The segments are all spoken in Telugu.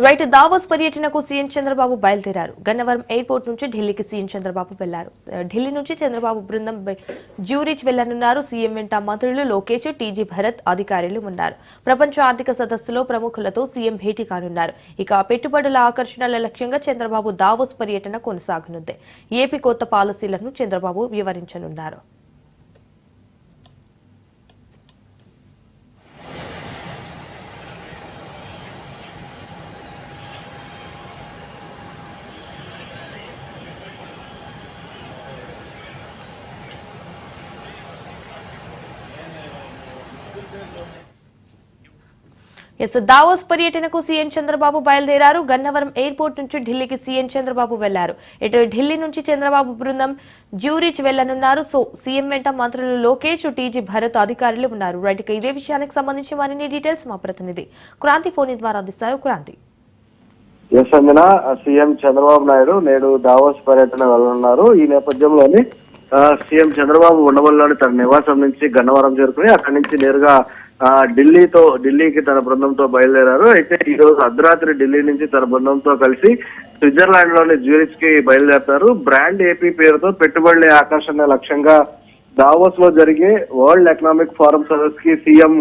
రైట్ దావోస్ పర్యటనకు సీఎం చంద్రబాబు బయలుదేరారు. గన్నవరం ఎయిర్పోర్ట్ నుంచి ఢిల్లీకి సీఎం చంద్రబాబు వెళ్లారు. ఢిల్లీ నుంచి చంద్రబాబు బృందం జ్యూరిచ్ వెళ్లనున్నారు. సీఎం వెంట మంత్రులు లోకేష్, టీజీ భరత్ అధికారులు ఉన్నారు. ప్రపంచ ఆర్థిక సదస్సులో ప్రముఖులతో సీఎం భేటీ కానున్నారు. ఇక పెట్టుబడుల ఆకర్షణల లక్ష్యంగా చంద్రబాబు దావోస్ పర్యటన కొనసాగనుంది. ఏపీ కొత్త పాలసీలను చంద్రబాబు వివరించనున్నారు. దావోస్ పర్యటనకు సీఎం చంద్రబాబు బయలుదేరారు. గన్నవరం ఎయిర్పోర్ట్ నుంచి ఢిల్లీకి సీఎం చంద్రబాబు వెళ్లారు. ఇటు ఢిల్లీ నుంచి చంద్రబాబు బృందం జ్యూరిచ్ వెళ్లనున్నారు. సీఎం వెంట మంత్రులు లోకేష్, టీజీ భరత్ అధికారులు ఉన్నారు. రైట్, ఇదే విషయానికి సంబంధించి మరిన్ని డీటెయిల్స్ మా ప్రతినిధి క్రాంతి ఫోన్ ద్వారా అందిస్తారు. క్రాంతి. సీఎం చంద్రబాబు నాయుడు నేడు దావోస్ పర్యటన వెళ్లనున్నారు. ఈ నేపథ్యంలోని సీఎం చంద్రబాబు ఉండవల్లిలోని తన నివాసం నుంచి గన్నవరం చేరుకుని అక్కడి నుంచి నేరుగా ఢిల్లీకి తన బృందంతో బయలుదేరారు. అయితే ఈ రోజు అర్ధరాత్రి ఢిల్లీ నుంచి తన బృందంతో కలిసి స్విట్జర్లాండ్ లోని జ్యూరిచ్ కి బయలుదేరతారు. బ్రాండ్ ఏపీ పేరుతో పెట్టుబడుల ఆకర్షణ లక్ష్యంగా దావోస్ లో జరిగే వరల్డ్ ఎకనామిక్ ఫోరం సదస్సుకి సీఎం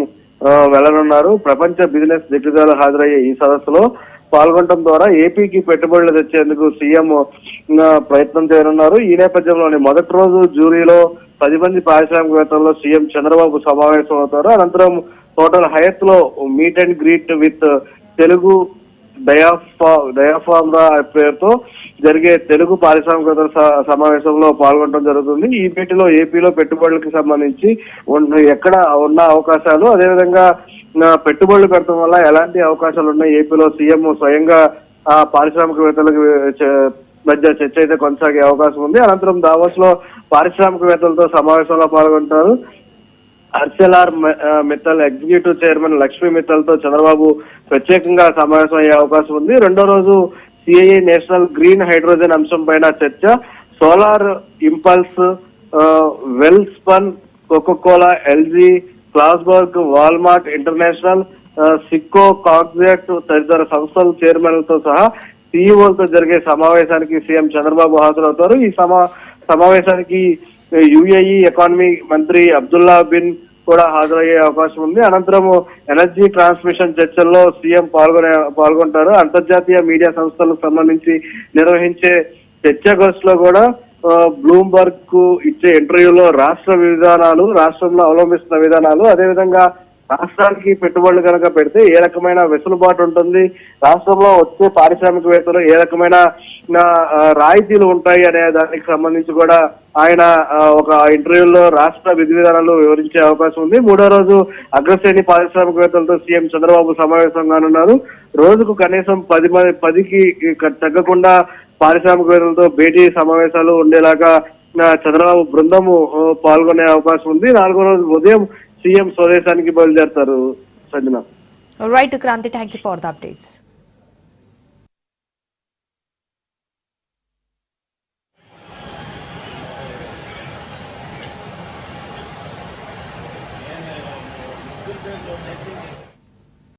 వెళ్లనున్నారు. ప్రపంచ బిజినెస్ దిగ్గజాలు హాజరయ్యే ఈ సదస్సులో పాల్గొనడం ద్వారా ఏపీకి పెట్టుబడులు తెచ్చేందుకు సీఎం ప్రయత్నం చేయనున్నారు. ఈ నేపథ్యంలోని మొదటి రోజు జ్యూరీలో 10 మంది పారిశ్రామికవేత్తల్లో సీఎం చంద్రబాబు సమావేశం అవుతారు. అనంతరం హోటల్ హయత్ లో meet and greet with Telugu diaspora పేరుతో జరిగే తెలుగు పారిశ్రామికవేత్తల సమావేశంలో పాల్గొనడం జరుగుతుంది. ఈ భేటీలో ఏపీలో పెట్టుబడులకు సంబంధించి ఎక్కడ ఉన్న అవకాశాలు, అదేవిధంగా పెట్టుబడులు పెడతాం వల్ల ఎలాంటి అవకాశాలు ఉన్నాయి, ఏపీలో సీఎం స్వయంగా పారిశ్రామికవేత్తలకు మధ్య చర్చ అయితే కొనసాగే అవకాశం ఉంది. అనంతరం దావోస్ లో పారిశ్రామికవేత్తలతో సమావేశంలో పాల్గొంటారు. ఆర్సెల్ఆర్ మిత్తల్ ఎగ్జిక్యూటివ్ చైర్మన్ లక్ష్మీ మిత్తల్ తో చంద్రబాబు ప్రత్యేకంగా సమావేశం అయ్యే అవకాశం ఉంది. రెండో రోజు సిఐఏ నేషనల్ గ్రీన్ హైడ్రోజన్ అంశం పైన చర్చ, solar impulse, Welspun, Coca Cola, LG, Carlsberg, Walmart International, సిక్కో, కాగ్జెట్ తదితర సంస్థల చైర్మన్లతో సహా సీఈఓలతో జరిగే సమావేశానికి సీఎం చంద్రబాబు హాజరవుతారు. ఈ సమావేశానికి యుఏఈ ఎకానమీ మంత్రి అబ్దుల్లా బిన్ కూడా హాజరయ్యే అవకాశం ఉంది. అనంతరం ఎనర్జీ ట్రాన్స్మిషన్ చర్చల్లో సీఎం పాల్గొంటారు. అంతర్జాతీయ మీడియా సంస్థలకు సంబంధించి నిర్వహించే చర్చాగోష్ఠిలో కూడా బ్లూంబర్గ్ కు ఇచ్చే ఇంటర్వ్యూలో రాష్ట్రంలో అవలంబిస్తున్న విధానాలు, అదేవిధంగా రాష్ట్రానికి పెట్టుబడులు కనుక పెడితే ఏ రకమైన వెసులుబాటు ఉంటుంది, రాష్ట్రంలో వచ్చే పారిశ్రామికవేత్తలు ఏ రకమైన రాయితీలు ఉంటాయి అనే దానికి సంబంధించి కూడా ఆయన ఒక ఇంటర్వ్యూలో రాష్ట్ర విధి విధానాలు వివరించే అవకాశం ఉంది. మూడో రోజు అగ్రశ్రేణి పారిశ్రామికవేత్తలతో సీఎం చంద్రబాబు సమావేశం కానున్నారు. రోజుకు కనీసం 10కి తగ్గకుండా పారిశ్రామికవేత్తలతో భేటీ సమావేశాలు ఉండేలాగా చంద్రబాబు బృందము పాల్గొనే అవకాశం ఉంది. 4వ రోజు ఉదయం సీఎం స్వదేశానికి బయలుదేరతారు. Sanjana. Right Kranthi, thank you for the updates. Good